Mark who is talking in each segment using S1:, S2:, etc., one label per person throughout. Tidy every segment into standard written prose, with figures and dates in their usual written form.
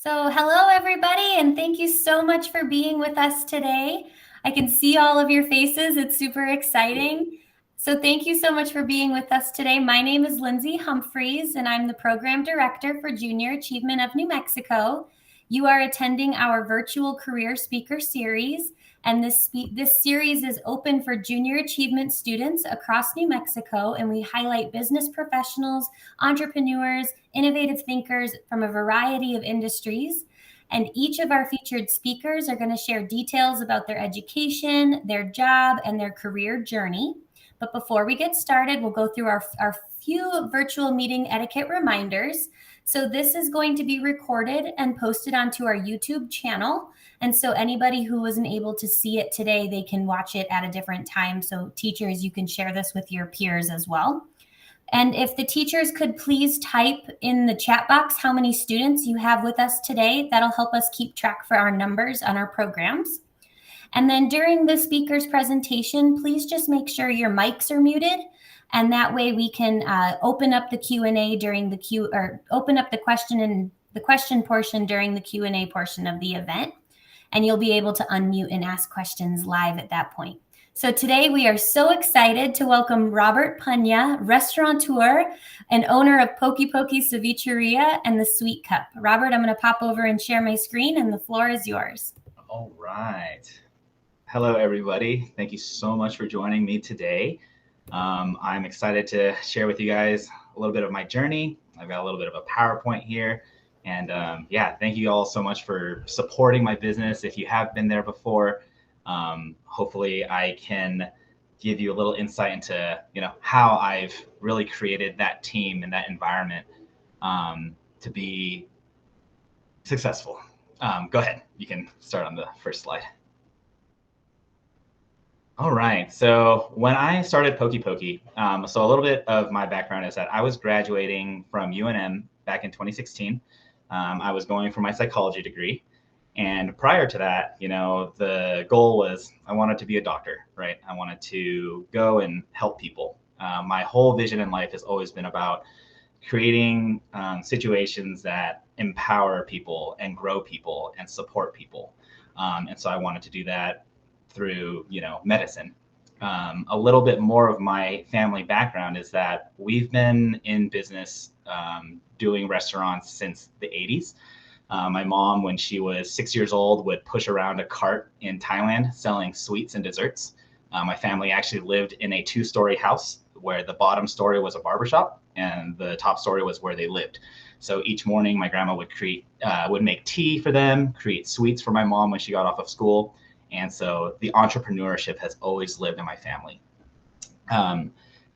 S1: So, hello everybody, and thank you so much for being with us today. I can see all of your faces. It's super exciting. So, thank you so much for being with us today. My name is Lindsay Humphreys, and I'm the Program Director for Junior Achievement of New Mexico. You are attending our virtual career speaker series, and this series is open for junior achievement students across New Mexico, and we highlight business professionals, entrepreneurs, innovative thinkers from a variety of industries. And each of our featured speakers are going to share details about their education, their job, and their career journey. But before we get started, we'll go through our few virtual meeting etiquette reminders. So this is going to be recorded and posted onto our YouTube channel. And so anybody who wasn't able to see it today, they can watch it at a different time. So teachers, you can share this with your peers as well. And if the teachers could please type in the chat box how many students you have with us today, that'll help us keep track for our numbers on our programs. And then during the speaker's presentation, please just make sure your mics are muted. And that way we can open up the Q&A during open up the question portion during the Q&A portion of the event. And you'll be able to unmute and ask questions live at that point. So today we are so excited to welcome Robert Punya, restaurateur and owner of Poki Cevicheria and the Sweet Cup. Robert, I'm going to pop over and share my screen, and the floor is yours.
S2: All right. Hello, everybody. Thank you so much for joining me today. I'm excited to share with you guys a little bit of my journey. I've got a little bit of a PowerPoint here. And yeah, thank you all so much for supporting my business. If you have been there before, hopefully I can give you a little insight into, how I've really created that team and that environment to be successful. Go ahead. You can start on the first slide. All right. So when I started Poki, so a little bit of my background is that I was graduating from UNM back in 2016. I was going for my psychology degree. And prior to that, the goal was I wanted to be a doctor, right? I wanted to go and help people. My whole vision in life has always been about creating situations that empower people and grow people and support people. And so I wanted to do that through, medicine. A little bit more of my family background is that we've been in business doing restaurants since the 80s. My mom, when she was 6 years old, would push around a cart in Thailand selling sweets and desserts. My family actually lived in a 2-story house where the bottom story was a barbershop and the top story was where they lived. So each morning, my grandma would make tea for them, create sweets for my mom when she got off of school. And so the entrepreneurship has always lived in my family.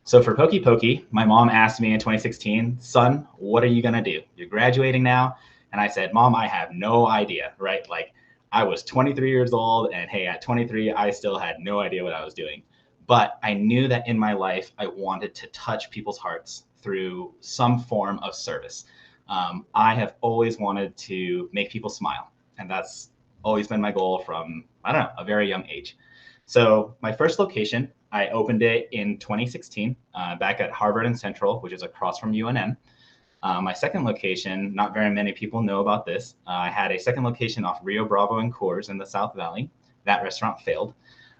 S2: So for Poki, my mom asked me in 2016, son, what are you going to do? You're graduating now. And I said, Mom, I have no idea, right? Like I was 23 years old and hey, at 23, I still had no idea what I was doing. But I knew that in my life, I wanted to touch people's hearts through some form of service. I have always wanted to make people smile. And that's always been my goal from, a very young age. So my first location, I opened it in 2016 back at Harvard and Central, which is across from UNM. My second location, not very many people know about this. I had a second location off Rio Bravo and Coors in the South Valley. That restaurant failed.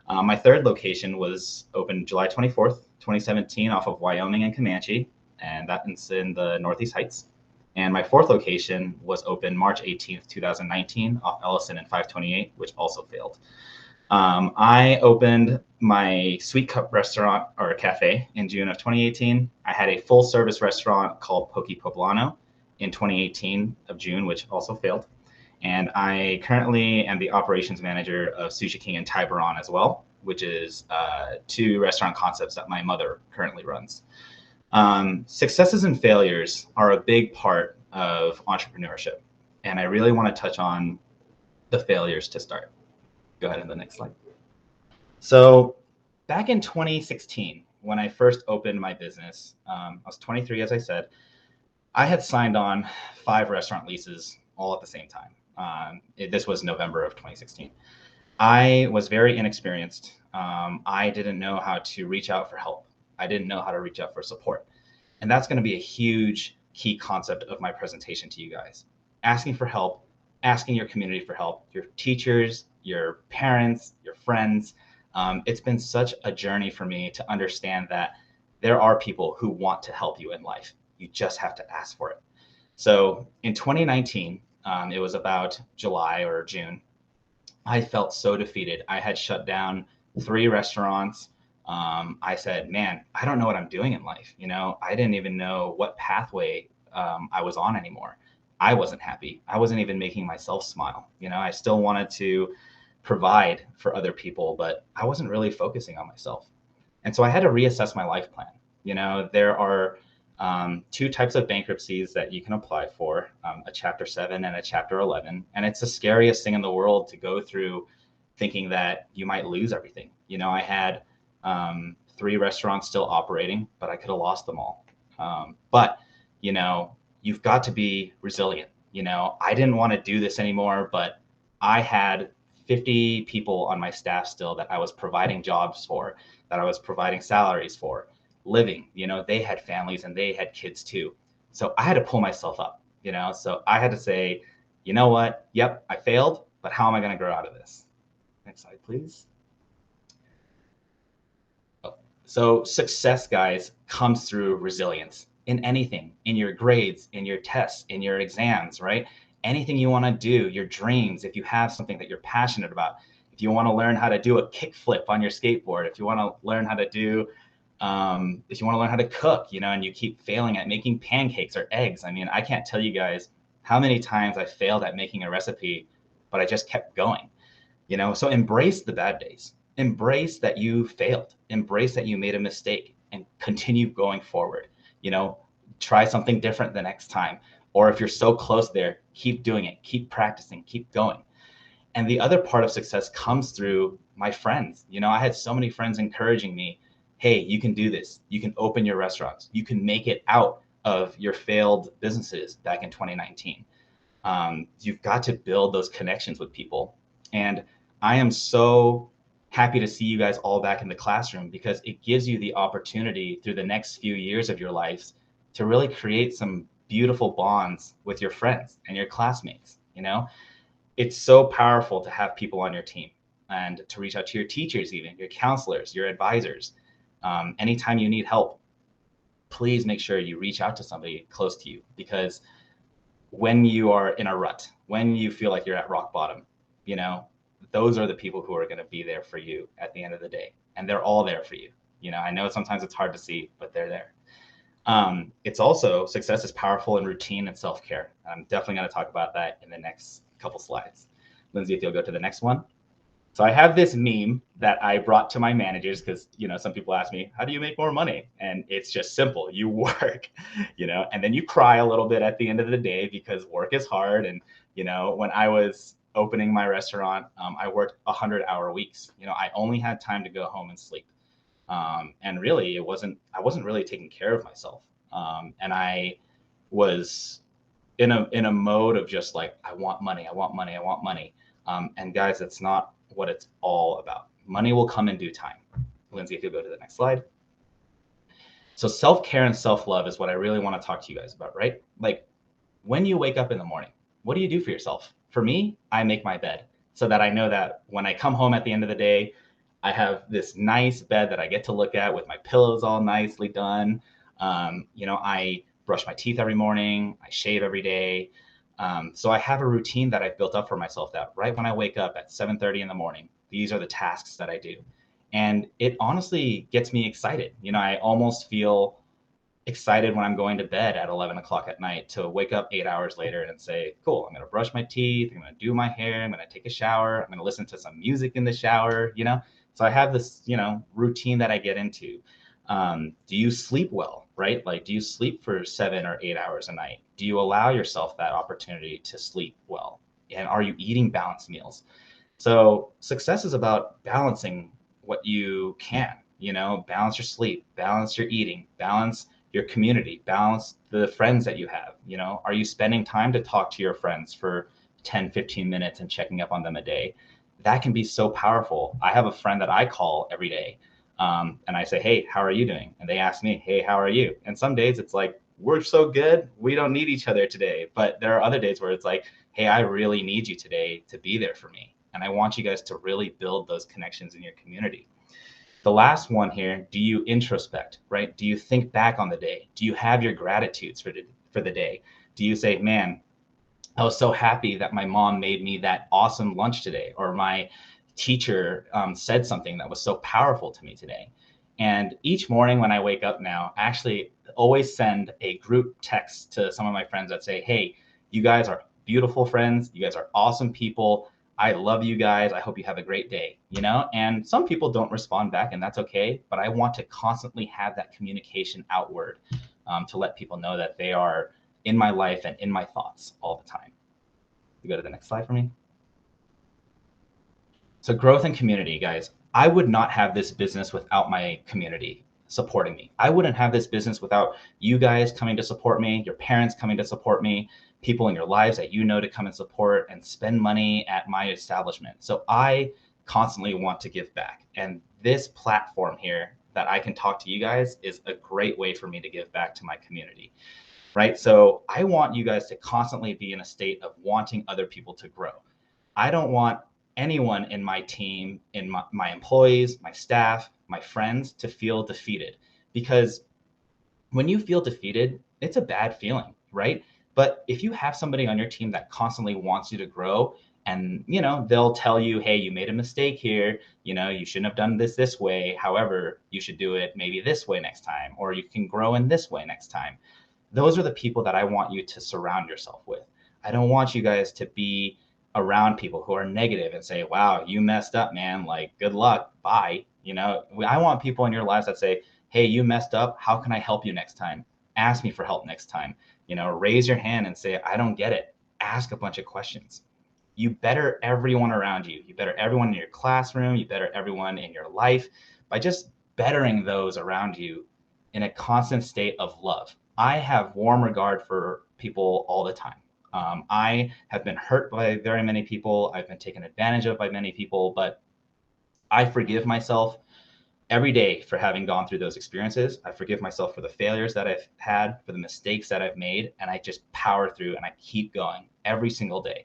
S2: My third location was opened July 24th, 2017 off of Wyoming and Comanche, and that's in the Northeast Heights. And my fourth location was open March 18th, 2019 off Ellison and 528, which also failed. I opened my Sweet Cup restaurant or cafe in June of 2018. I had a full service restaurant called Poki Poblano in 2018 of June, which also failed. And I currently am the operations manager of Sushi King and Thai Baron as well, which is 2 restaurant concepts that my mother currently runs. Successes and failures are a big part of entrepreneurship. And I really want to touch on the failures to start. Go ahead on the next slide. So back in 2016, when I first opened my business, I was 23, as I said. I had signed on 5 restaurant leases all at the same time. This was November of 2016. I was very inexperienced. I didn't know how to reach out for help. I didn't know how to reach out for support. And that's going to be a huge key concept of my presentation to you guys. Asking for help asking your community for help, your teachers, your parents, your friends. It's been such a journey for me to understand that there are people who want to help you in life. You just have to ask for it. So in 2019, it was about July or June, I felt so defeated. I had shut down 3 restaurants. I said, man, I don't know what I'm doing in life. I didn't even know what pathway I was on anymore. I wasn't happy. I wasn't even making myself smile. I still wanted to provide for other people, but I wasn't really focusing on myself. And so I had to reassess my life plan. There are 2 types of bankruptcies that you can apply for, a Chapter 7 and a Chapter 11. And it's the scariest thing in the world to go through, thinking that you might lose everything. I had 3 restaurants still operating, but I could have lost them all. But you've got to be resilient. I didn't want to do this anymore, but I had 50 people on my staff still that I was providing jobs for, that I was providing salaries for, living. They had families and they had kids too. So I had to pull myself up. So I had to say, you know what? Yep, I failed, but how am I going to grow out of this? Next slide, please. So success, guys, comes through resilience in anything, in your grades, in your tests, in your exams, right? Anything you want to do, your dreams, if you have something that you're passionate about, if you want to learn how to do a kickflip on your skateboard, if you want to learn how to do, if you want to learn how to cook, and you keep failing at making pancakes or eggs. I mean, I can't tell you guys how many times I failed at making a recipe, but I just kept going, so embrace the bad days. Embrace that you failed, embrace that you made a mistake, and continue going forward. Try something different the next time. Or if you're so close there, keep doing it, keep practicing, keep going. And the other part of success comes through my friends. I had so many friends encouraging me, hey, you can do this. You can open your restaurants. You can make it out of your failed businesses back in 2019. You've got to build those connections with people. And I am so happy to see you guys all back in the classroom, because it gives you the opportunity through the next few years of your lives to really create some beautiful bonds with your friends and your classmates. It's so powerful to have people on your team and to reach out to your teachers, even your counselors, your advisors. Anytime you need help, please make sure you reach out to somebody close to you, because when you are in a rut, when you feel like you're at rock bottom, those are the people who are going to be there for you at the end of the day. And they're all there for you. I know sometimes it's hard to see, but they're there. It's also, success is powerful in routine and self-care. I'm definitely going to talk about that in the next couple slides. Lindsay, if you'll go to the next one. So I have this meme that I brought to my managers, because, some people ask me, how do you make more money? And it's just simple. You work, and then you cry a little bit at the end of the day, because work is hard. And, when I was opening my restaurant, I worked 100-hour weeks. I only had time to go home and sleep. And really, I wasn't really taking care of myself. And I was in a mode of just like, I want money, I want money, I want money. And guys, that's not what it's all about. Money will come in due time. Lindsay, if you'll go to the next slide. So self-care and self-love is what I really want to talk to you guys about, right? Like, when you wake up in the morning, what do you do for yourself? For me, I make my bed so that I know that when I come home at the end of the day, I have this nice bed that I get to look at with my pillows all nicely done. I brush my teeth every morning. I shave every day. So I have a routine that I've built up for myself that right when I wake up at 7:30 in the morning, these are the tasks that I do. And it honestly gets me excited. I almost feel excited when I'm going to bed at 11 o'clock at night to wake up 8 hours later and say, cool, I'm going to brush my teeth. I'm going to do my hair. I'm going to take a shower. I'm going to listen to some music in the shower, So I have this, routine that I get into. Do you sleep well, right? Like, do you sleep for 7 or 8 hours a night? Do you allow yourself that opportunity to sleep well? And are you eating balanced meals? So success is about balancing what you can, balance your sleep, balance your eating, balance your community, balance the friends that you have. Are you spending time to talk to your friends for 10, 15 minutes and checking up on them a day? That can be so powerful. I have a friend that I call every day. And I say, hey, how are you doing? And they ask me, hey, how are you? And some days it's like, we're so good, we don't need each other today. But there are other days where it's like, hey, I really need you today to be there for me. And I want you guys to really build those connections in your community. The last one here, do you introspect, right? Do you think back on the day? Do you have your gratitudes for the day? Do you say, man, I was so happy that my mom made me that awesome lunch today, or my teacher said something that was so powerful to me today. And each morning when I wake up now, I actually always send a group text to some of my friends that say, hey, you guys are beautiful friends. You guys are awesome people. I love you guys. I hope you have a great day, you know? And some people don't respond back, and that's okay. But I want to constantly have that communication outward to let people know that they are in my life and in my thoughts all the time. You go to the next slide for me. So growth and community, guys. I would not have this business without my community supporting me. I wouldn't have this business without you guys coming to support me, your parents coming to support me, people in your lives that you know to come and support and spend money at my establishment. So I constantly want to give back. And this platform here that I can talk to you guys is a great way for me to give back to my community, right? So I want you guys to constantly be in a state of wanting other people to grow. I don't want anyone in my team, in my employees, my staff, my friends to feel defeated, because when you feel defeated, it's a bad feeling, right? But if you have somebody on your team that constantly wants you to grow, and you know, they'll tell you, hey, you made a mistake here, you know, you shouldn't have done this way, however, you should do it maybe this way next time, or you can grow in this way next time. Those are the people that I want you to surround yourself with. I don't want you guys to be around people who are negative and say, wow, you messed up, man, like good luck, bye. You know, I want people in your lives that say, hey, you messed up, how can I help you next time? Ask me for help next time. You know, raise your hand and say, I don't get it. Ask a bunch of questions. You better everyone around you. You better everyone in your classroom. You better everyone in your life by just bettering those around you in a constant state of love. I have warm regard for people all the time. I have been hurt by very many people. I've been taken advantage of by many people, but I forgive myself every day for having gone through those experiences. I forgive myself for the failures that I've had, for the mistakes that I've made, and I just power through and I keep going every single day.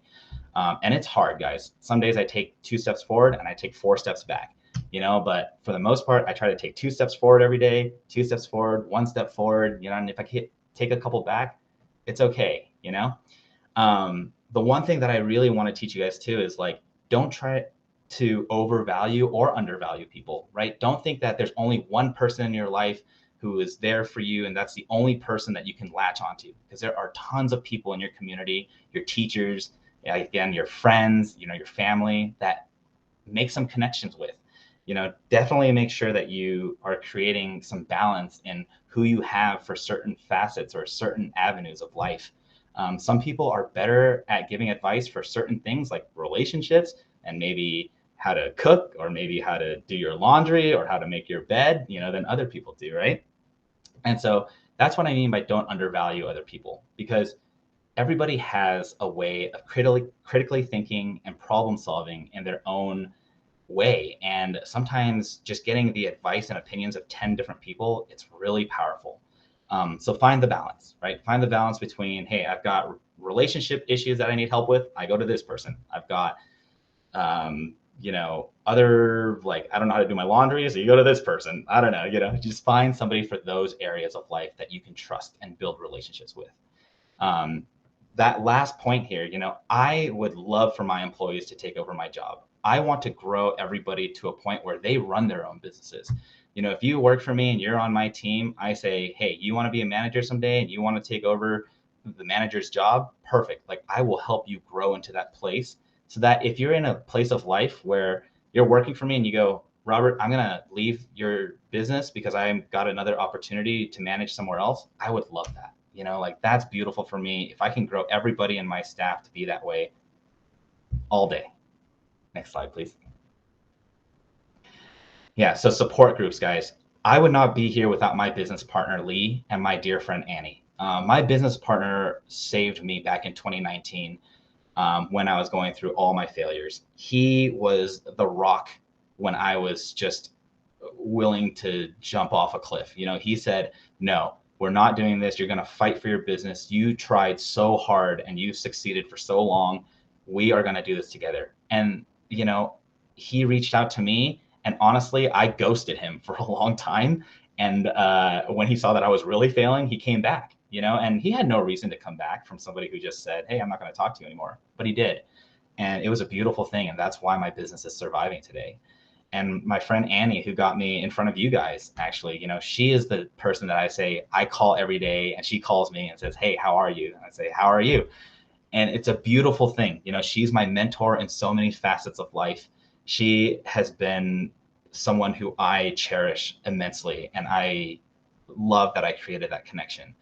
S2: And it's hard, guys. Some days I take 2 steps forward and I take 4 steps back, you know, but for the most part, I try to take 2 steps forward every day, 2 steps forward, 1 step forward, you know, and if I can take a couple back, it's okay, you know? The one thing that I really want to teach you guys too is like, don't try to overvalue or undervalue people, right? Don't think that there's only one person in your life who is there for you and that's the only person that you can latch onto, because there are tons of people in your community, your teachers, again, your friends, you know, your family, that make some connections with. You know, definitely make sure that you are creating some balance in who you have for certain facets or certain avenues of life. Some people are better at giving advice for certain things like relationships and maybe how to cook or maybe how to do your laundry or how to make your bed, you know, than other people do, right? And so that's what I mean by don't undervalue other people, because everybody has a way of critically thinking and problem solving in their own way. And sometimes just getting the advice and opinions of 10 different people, it's really powerful. So find the balance, right? Find the balance between, hey, I've got relationship issues that I need help with, I go to this person. I've got, you know, other, like, I don't know how to do my laundry, so you go to this person. I don't know, you know, just find somebody for those areas of life that you can trust and build relationships with. That last point here, you know, I would love for my employees to take over my job. I want to grow everybody to a point where they run their own businesses. You know, if you work for me and you're on my team, I say, hey, you want to be a manager someday and you want to take over the manager's job? Perfect. Like, I will help you grow into that place, so that if you're in a place of life where you're working for me and you go, Robert, I'm going to leave your business because I've got another opportunity to manage somewhere else, I would love that. You know, like, that's beautiful for me. If I can grow everybody in my staff to be that way all day. Next slide, please. Yeah, so support groups, guys. I would not be here without my business partner, Lee, and my dear friend, Annie. My business partner saved me back in 2019 when I was going through all my failures. He was the rock when I was just willing to jump off a cliff. You know, he said, no, we're not doing this. You're going to fight for your business. You tried so hard and you succeeded for so long. We are going to do this together. And, you know, he reached out to me, and honestly, I ghosted him for a long time. And when he saw that I was really failing, he came back, you know, and he had no reason to come back from somebody who just said, hey, I'm not going to talk to you anymore. But he did. And it was a beautiful thing. And that's why my business is surviving today. And my friend Annie, who got me in front of you guys, actually, you know, she is the person that I call every day, and she calls me and says, hey, how are you? And I say, how are you? And it's a beautiful thing. You know, she's my mentor in so many facets of life. She has been someone who I cherish immensely, and I love that I created that connection.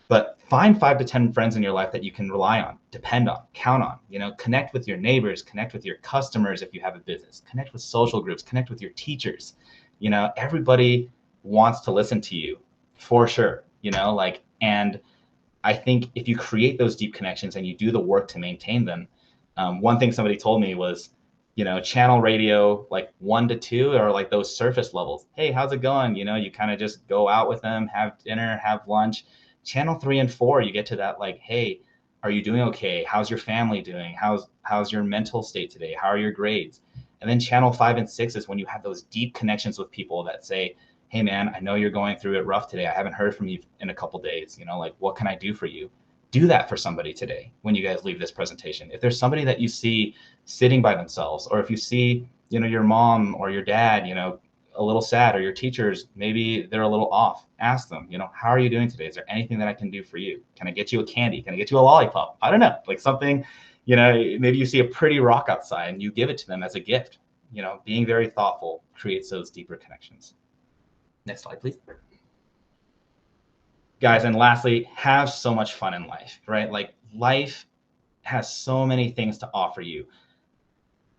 S2: But find 5 to 10 friends in your life that you can rely on, depend on, count on. You know, connect with your neighbors, connect with your customers if you have a business, connect with social groups, connect with your teachers. You know, everybody wants to listen to you, for sure. You know, like, and I think if you create those deep connections and you do the work to maintain them, one thing somebody told me was, you know, channel radio like 1 to 2 are like those surface levels. Hey, how's it going? You know, you kind of just go out with them, have dinner, have lunch. Channel 3 and 4, you get to that like, hey, are you doing okay? How's your family doing? How's your mental state today? How are your grades? And then channel 5 and 6 is when you have those deep connections with people that say, hey man, I know you're going through it rough today. I haven't heard from you in a couple days. You know, like, what can I do for you? Do that for somebody today when you guys leave this presentation. If there's somebody that you see sitting by themselves, or if you see, you know, your mom or your dad, you know, a little sad, or your teachers, maybe they're a little off, ask them, you know, how are you doing today? Is there anything that I can do for you? Can I get you a candy? Can I get you a lollipop? I don't know, like something, you know, maybe you see a pretty rock outside and you give it to them as a gift. You know, being very thoughtful creates those deeper connections. Next slide, please. Guys, and lastly, have so much fun in life, right? Like, life has so many things to offer you.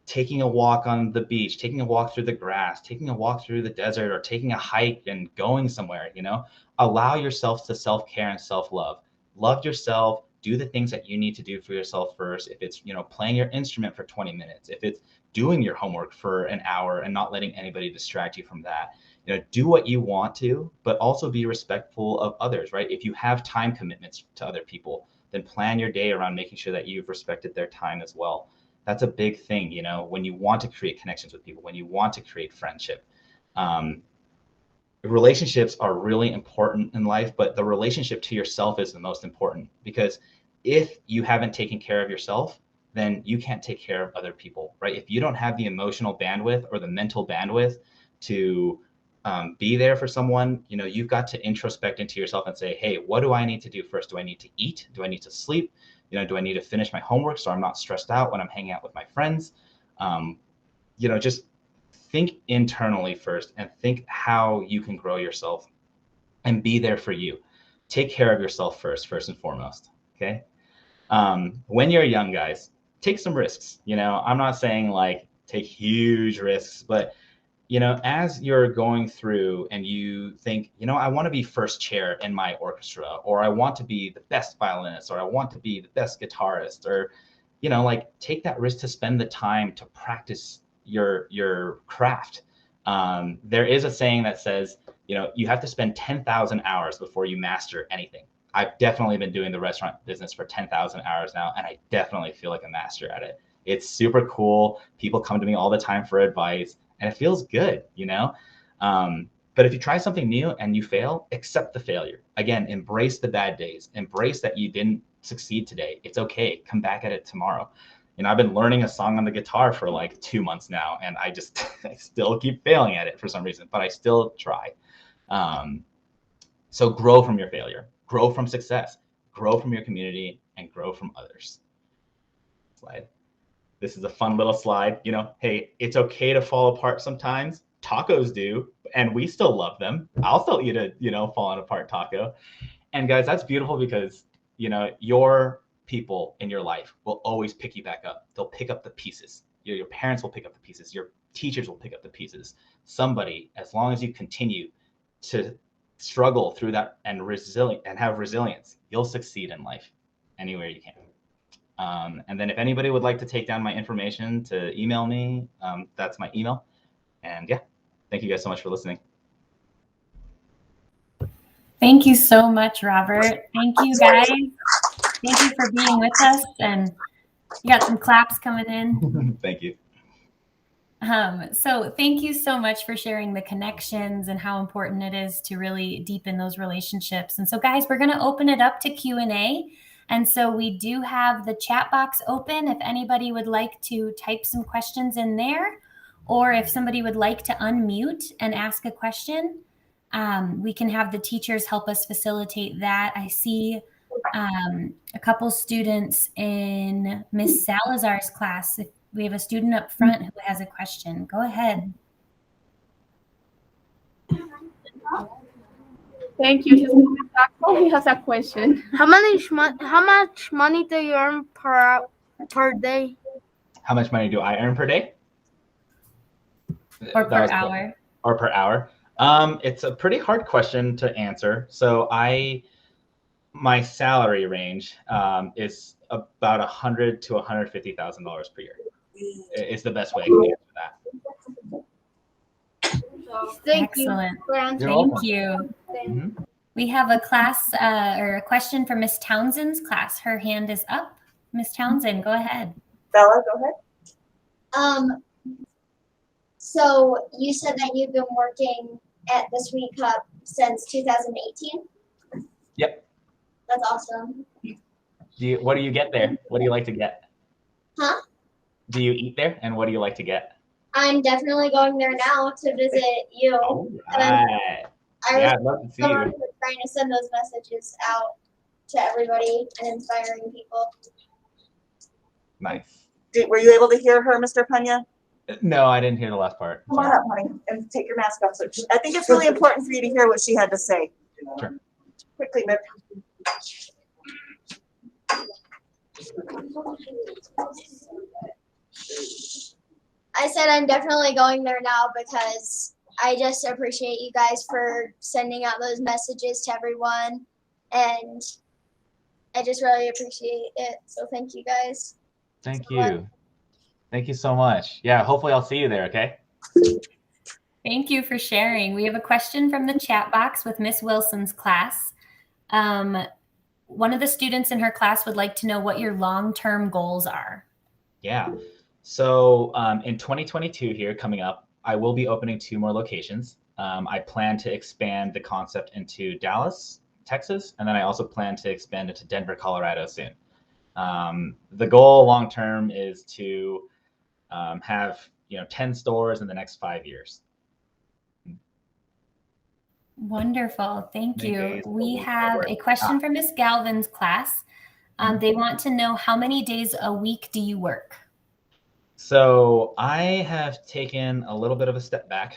S2: Taking a walk on the beach, taking a walk through the grass, taking a walk through the desert, or taking a hike and going somewhere, you know, allow yourself to self-care and self-love. Love yourself, do the things that you need to do for yourself first. If it's, you know, playing your instrument for 20 minutes, if it's doing your homework for an hour and not letting anybody distract you from that, you know, do what you want to, but also be respectful of others, right? If you have time commitments to other people, then plan your day around making sure that you've respected their time as well. That's a big thing, you know, when you want to create connections with people, when you want to create friendship. Relationships are really important in life, but the relationship to yourself is the most important, because if you haven't taken care of yourself, then you can't take care of other people, right? If you don't have the emotional bandwidth or the mental bandwidth to be there for someone, you know, you've got to introspect into yourself and say, hey, what do I need to do first? Do I need to eat? Do I need to sleep? You know, do I need to finish my homework so I'm not stressed out when I'm hanging out with my friends? You know, just think internally first and think how you can grow yourself and be there for you. Take care of yourself first and foremost. Okay. When you're young, guys, take some risks. You know, I'm not saying like take huge risks, but you know, as you're going through and you think, you know, I want to be first chair in my orchestra, or I want to be the best violinist, or I want to be the best guitarist, or, you know, like, take that risk to spend the time to practice your craft. There is a saying that says, you know, you have to spend 10,000 hours before you master anything. I've definitely been doing the restaurant business for 10,000 hours now, and I definitely feel like a master at it. It's super cool. People come to me all the time for advice, and it feels good, you know? But if you try something new and you fail, accept the failure. Again, embrace the bad days. Embrace that you didn't succeed today. It's okay. Come back at it tomorrow. You know, I've been learning a song on the guitar for like 2 months now, and I still keep failing at it for some reason, but I still try. So grow from your failure, grow from success, grow from your community, and grow from others. Slide. This is a fun little slide. You know, hey, it's okay to fall apart sometimes. Tacos do, and we still love them. I'll still eat a, you know, falling apart taco. And guys, that's beautiful, because, you know, your people in your life will always pick you back up. They'll pick up the pieces. Your parents will pick up the pieces. Your teachers will pick up the pieces. Somebody, as long as you continue to struggle through that and have resilience, you'll succeed in life anywhere you can. And then if anybody would like to take down my information to email me, that's my email. And yeah, thank you guys so much for listening.
S1: Thank you so much, Robert. Thank you, guys. Thank you for being with us. And you got some claps coming in.
S2: Thank you.
S1: So thank you so much for sharing the connections and how important it is to really deepen those relationships. And so, guys, we're going to open it up to Q&A. And so we do have the chat box open if anybody would like to type some questions in there, or if somebody would like to unmute and ask a question, we can have the teachers help us facilitate that. I see a couple students in Miss Salazar's class. If we have a student up front who has a question, go ahead.
S3: Thank you. He has a question.
S4: How much money do you earn per day?
S2: How much money do I earn per day?
S1: Or per hour?
S2: Or per hour. It's a pretty hard question to answer. So my salary range is about $100,000 to $150,000 per year. It's the best way I can answer that.
S4: Thank
S1: Excellent.
S4: you.
S1: Thank you. Mm-hmm. We have a class or a question from Miss Townsend's class. Her hand is up. Miss Townsend, go ahead.
S5: Bella, go ahead.
S6: So you said that you've been working at the Sweet Cup since 2018?
S2: Yep.
S6: That's awesome.
S2: What do you get there? What do you like to get?
S6: Huh?
S2: Do you eat there? And what do you like to get?
S6: I'm definitely going there now to visit you.
S2: All right. I'd love to see you.
S6: Trying to send those messages out to everybody and inspiring people.
S2: Nice.
S5: Were you able to hear her, Mr. Punya?
S2: No, I didn't hear the last part.
S5: Come on up, honey, and take your mask off. So I think it's really important for you to hear what she had to say.
S2: Sure.
S5: Quickly, Mick.
S6: I said I'm definitely going there now because I just appreciate you guys for sending out those messages to everyone, and I just really appreciate it. So thank you guys.
S2: Thank you. Thank you so much. Yeah, hopefully I'll see you there, okay?
S1: Thank you for sharing. We have a question from the chat box with Miss Wilson's class. One of the students in her class would like to know what your long-term goals are.
S2: Yeah. So in 2022 here coming up, I will be opening 2 more locations. I plan to expand the concept into Dallas, Texas, and then I also plan to expand it to Denver, Colorado soon. The goal long-term is to have 10 stores in the next 5 years.
S1: Wonderful. Thank you. We have a question from Miss Galvin's class. They want to know, how many days a week do you work?
S2: So I have taken a little bit of a step back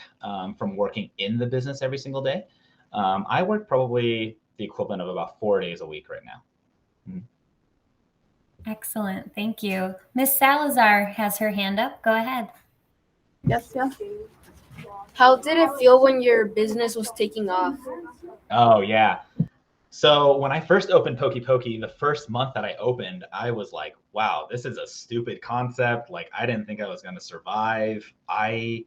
S2: from working in the business every single day. I work probably the equivalent of about 4 days a week right now.
S1: Excellent. Thank you. Miss Salazar has her hand up. Go ahead.
S3: Yes, yeah.
S4: How did it feel when your business was taking off?
S2: Oh, yeah. So when I first opened Poki, the first month that I opened, I was like, wow, this is a stupid concept. Like, I didn't think I was going to survive. I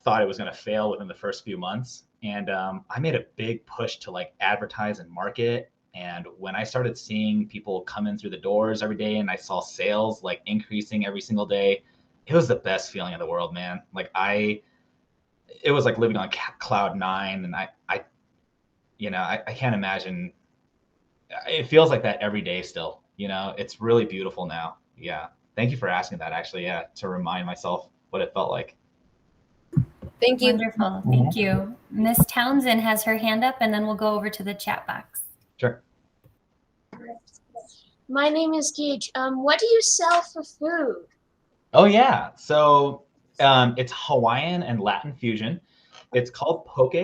S2: thought it was going to fail within the first few months. And I made a big push to like advertise and market. And when I started seeing people come in through the doors every day and I saw sales like increasing every single day, it was the best feeling in the world, man. Like it was like living on cloud 9. And I can't imagine. It feels like that every day still, it's really beautiful now. Yeah. Thank you for asking that, actually. Yeah. To remind myself what it felt like.
S4: Thank you.
S1: Wonderful. Thank you. Miss Townsend has her hand up, and then we'll go over to the chat box.
S2: Sure.
S6: My name is Gage. What do you sell for food?
S2: Oh, yeah. So it's Hawaiian and Latin fusion. It's called poke.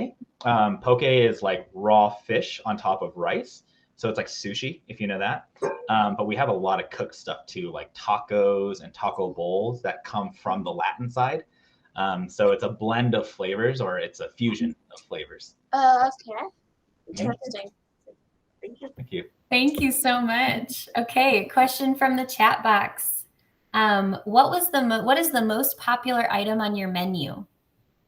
S2: Poke is like raw fish on top of rice. So it's like sushi, if you know that. But we have a lot of cooked stuff too, like tacos and taco bowls that come from the Latin side. So it's a blend of flavors, or it's a fusion of flavors.
S6: Okay. Interesting.
S5: Thank you.
S2: Thank you.
S1: Thank you so much. Okay, question from the chat box. What is the most popular item on your menu?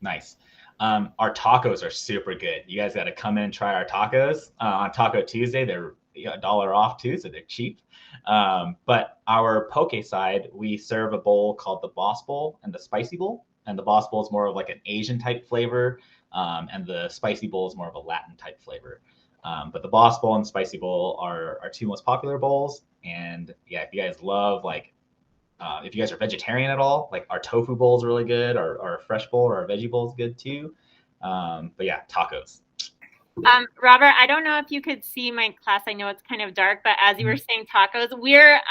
S2: Nice. Our tacos are super good. You guys got to come in and try our tacos. On Taco Tuesday, they're $1 off too, so they're cheap. But our poke side, we serve a bowl called the Boss Bowl and the Spicy Bowl. And the Boss Bowl is more of like an Asian type flavor, and the Spicy Bowl is more of a Latin type flavor. But the Boss Bowl and Spicy Bowl are our two most popular bowls. And yeah, if you guys love if you guys are vegetarian at all, like our tofu bowl is really good, our fresh bowl or our veggie bowl is good too. But yeah, tacos.
S7: Robert, I don't know if you could see my class. I know it's kind of dark, but as you were saying tacos,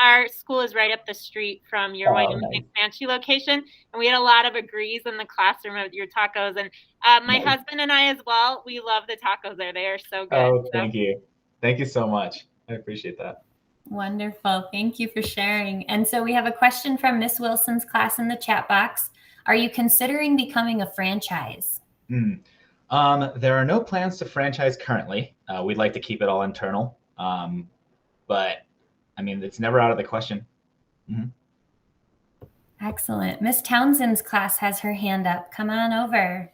S7: our school is right up the street from your Wyoming Comanche location, and we had a lot of agrees in the classroom of your tacos. And my husband and I as well, we love the tacos there. They are so good.
S2: Oh, thank you. Thank you so much. I appreciate that.
S1: Wonderful. Thank you for sharing. And so we have a question from Miss Wilson's class in the chat box. Are you considering becoming a franchise?
S2: There are no plans to franchise currently. We'd like to keep it all internal. But I mean, it's never out of the question. Mm-hmm.
S1: Excellent. Miss Townsend's class has her hand up. Come on over.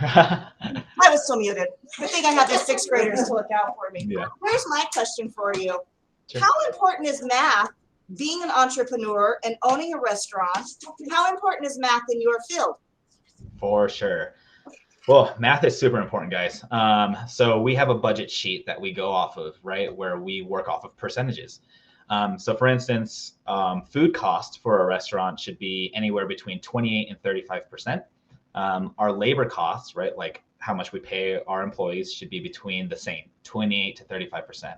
S5: I was so muted. I think I have the sixth graders to look out for me.
S2: Yeah.
S5: Here's my question for you.
S2: Sure.
S5: How important is math, being an entrepreneur and owning a restaurant? How important is math in your field?
S2: For sure. Well, math is super important, guys. So we have a budget sheet that we go off of, right, where we work off of percentages. So for instance, food cost for a restaurant should be anywhere between 28 and 35%. Our labor costs, right, like how much we pay our employees, should be between the same, 28 to 35%.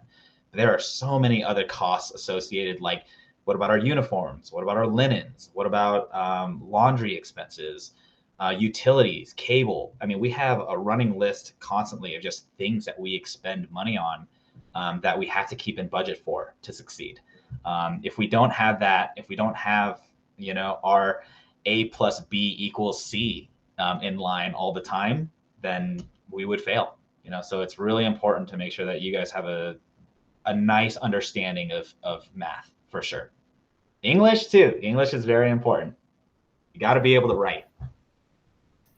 S2: There are so many other costs associated, like what about our uniforms? What about our linens? What about laundry expenses, utilities, cable? I mean, we have a running list constantly of just things that we expend money on that we have to keep in budget for to succeed. If we don't have that, if we don't have, our A plus B equals C in line all the time, then we would fail. So it's really important to make sure that you guys have a nice understanding of math, for sure. English too. English is very important. You got to be able to write.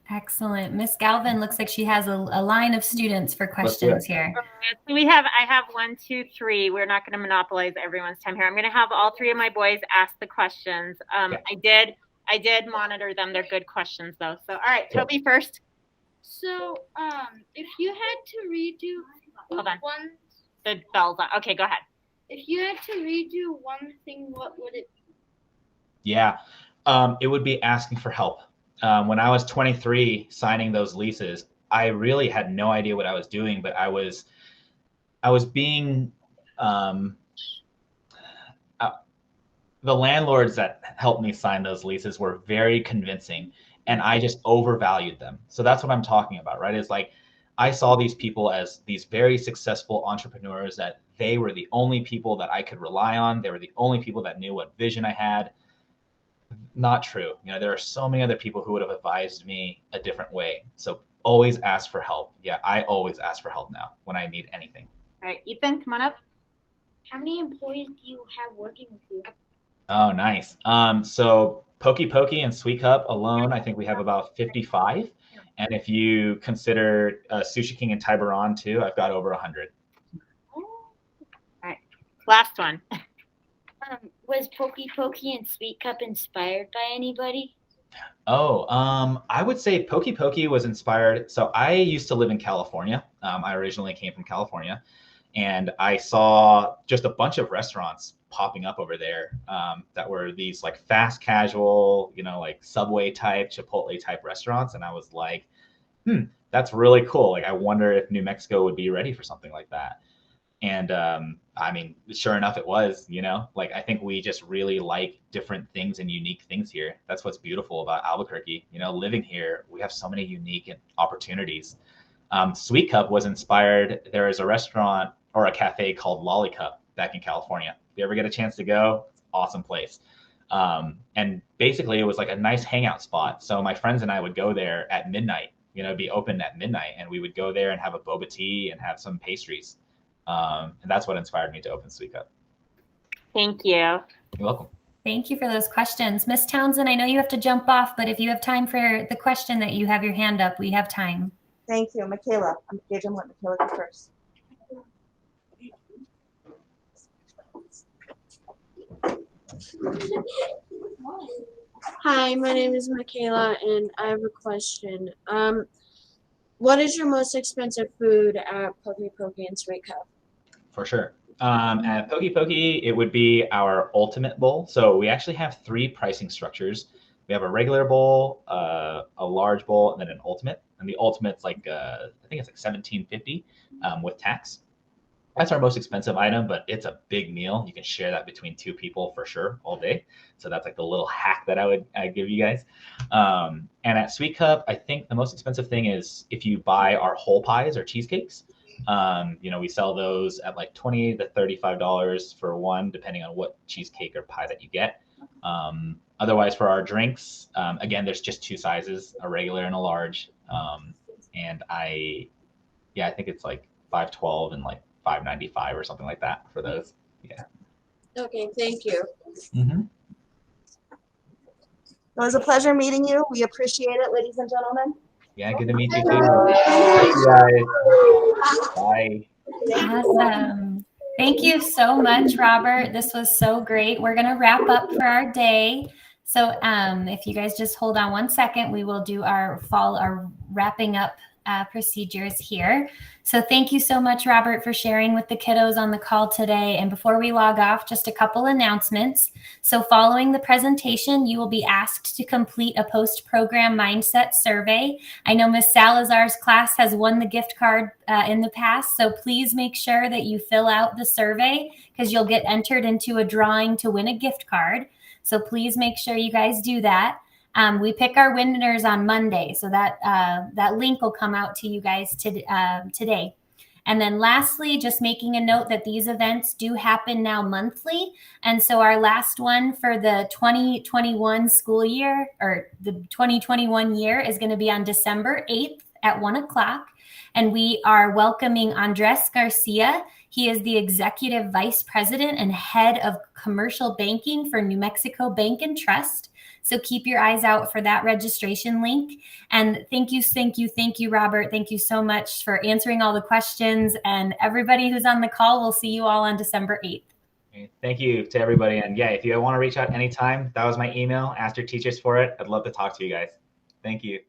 S1: Excellent. Miss Galvin looks like she has a line of students for questions here.
S7: So I have 1, 2, 3. We're not going to monopolize everyone's time here. I'm going to have all 3 of my boys ask the questions.
S2: Okay.
S7: I did monitor them. They're good questions though. So, all right, Toby first.
S4: So, if you had to redo
S7: Hold on.
S4: one,
S7: The bell's on. Okay, go ahead.
S4: if you had to redo one thing, what would it be?
S2: Yeah, it would be asking for help. When I was 23 signing those leases, I really had no idea what I was doing, but I was being, the landlords that helped me sign those leases were very convincing, and I just overvalued them. So that's what I'm talking about, right? It's like, I saw these people as these very successful entrepreneurs, that they were the only people that I could rely on. They were the only people that knew what vision I had. Not true. There are so many other people who would have advised me a different way. So always ask for help. Yeah, I always ask for help now when I need anything.
S7: All right, Ethan, come on up.
S4: How many employees do you have working with you?
S2: Oh, nice. So Poki and Sweet Cup alone, I think we have about 55. And if you consider Sushi King and Tiburon too, I've got over 100.
S7: All right, last one.
S4: Was Poki and Sweet Cup inspired by anybody?
S2: Oh, I would say Poki was inspired. So I used to live in California. I originally came from California, and I saw just a bunch of restaurants popping up over there that were these like fast casual, like Subway type, Chipotle type restaurants. And I was like, that's really cool. Like, I wonder if New Mexico would be ready for something like that. And I mean, sure enough, it was, like, I think we just really like different things and unique things here. That's what's beautiful about Albuquerque. Living here, we have so many unique opportunities. Sweet Cup was inspired. There is a restaurant or a cafe called Lolly Cup back in California. If you ever get a chance to go, it's an awesome place. And basically, it was like a nice hangout spot. So my friends and I would go there at midnight, be open at midnight, and we would go there and have a boba tea and have some pastries. And that's what inspired me to open Sweet Cup.
S7: Thank you.
S2: You're welcome.
S1: Thank you for those questions. Miss Townsend, I know you have to jump off, but if you have time for the question that you have your hand up, we have time.
S5: Thank you. Michaela. I'm going to let Michaela go first.
S8: Hi, my name is Michaela, and I have a question. What is your most expensive food at Poki and Sweet Cup?
S2: For sure. At Poki, it would be our ultimate bowl. So we actually have 3 pricing structures. We have a regular bowl, a large bowl, and then an ultimate. And the ultimate's like I think it's like $17.50 with tax. That's our most expensive item, but it's a big meal. You can share that between 2 people for sure all day. So that's like the little hack that I give you guys. And at Sweet Cup, I think the most expensive thing is if you buy our whole pies or cheesecakes. We sell those at like $20 to $35 for one, depending on what cheesecake or pie that you get. Otherwise, for our drinks, again, there's just 2 sizes, a regular and a large. And I think it's like $5.12 and like $5.95 or something like that for those. Yeah.
S8: Okay, thank you.
S2: Mm-hmm.
S5: It was a pleasure meeting you. We appreciate it, ladies and gentlemen.
S2: Yeah, good to meet you too. Thank you guys. Bye.
S1: Awesome. Thank you so much, Robert. This was so great. We're going to wrap up for our day. So if you guys just hold on one second, we will do our wrapping up procedures here. So thank you so much, Robert, for sharing with the kiddos on the call today. And before we log off, just a couple announcements. So following the presentation, you will be asked to complete a post-program mindset survey. I know Ms. Salazar's class has won the gift card in the past, so please make sure that you fill out the survey because you'll get entered into a drawing to win a gift card. So please make sure you guys do that. We pick our winners on Monday, so that link will come out to you guys today. And then lastly, just making a note that these events do happen now monthly. And so our last one for the 2021 school year, or the 2021 year, is going to be on December 8th at 1 o'clock. And we are welcoming Andres Garcia. He is the Executive Vice President and Head of Commercial Banking for New Mexico Bank and Trust. So keep your eyes out for that registration link. And thank you, Robert. Thank you so much for answering all the questions. And everybody who's on the call, we'll see you all on December 8th.
S2: Thank you to everybody. And yeah, if you want to reach out anytime, that was my email. Ask your teachers for it. I'd love to talk to you guys. Thank you.